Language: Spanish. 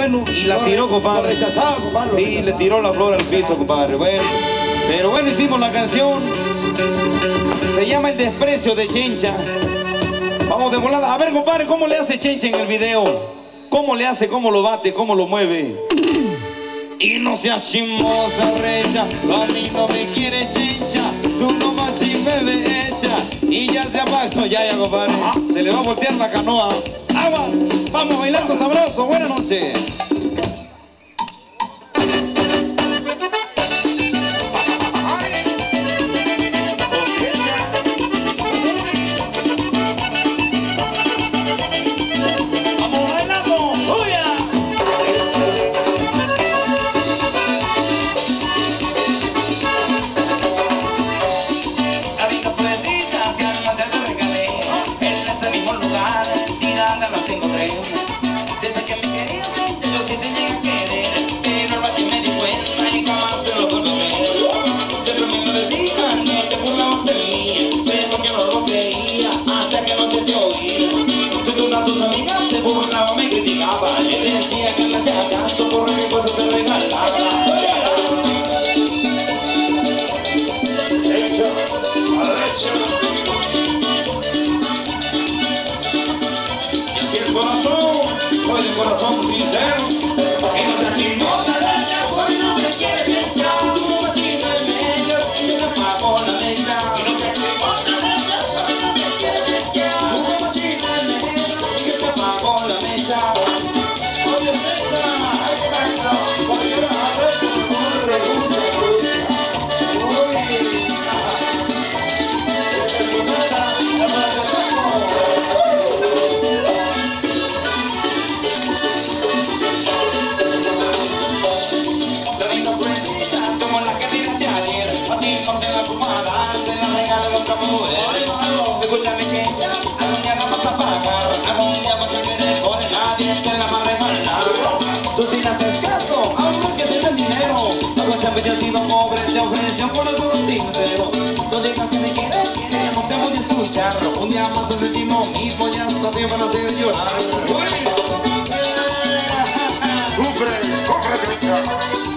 bueno, y la tiró, compadre. Lo rechazaba, compadre. Sí, le tiró la flor al piso, compadre. Bueno, pero bueno, hicimos la canción. Se llama El Desprecio de Chencha. Vamos de volada. A ver, compadre, ¿cómo le hace Chencha en el video? ¿Cómo le hace? ¿Cómo lo bate? ¿Cómo lo mueve? Y no seas chismosa, recha, a mí no me quieres, Chencha. Tú nomás si me ves hecha. Y ya se apagó, ya, compadre. Se le va a voltear la canoa. ¡Aguas! Vamos bailando sabroso. Buenas noches. Me criticaba, le decía que me hacía caso por mi cosa te regalaba. Y así el corazón, soy de corazón sincero, que no se chismosa de ella, hoy no me quieres echar, tu machina en medio y me apagó la mecha. Y no se chismosa de ella, hoy no me quieres echar, tu machina en medio y me apagó la mecha. Escúchame que algún día la vas a pagar, algún día vas a querer por nadie te la va a regalar. Tú si le haces caso, aunque tienes el dinero, escúchame yo he sido pobre, te ofreció por algo sincero. No digas que me quieres, no te voy a escuchar. Un día más nos sentimos mismo, ya te van a hacer llorar. ¡Sufre! ¡Cómprate!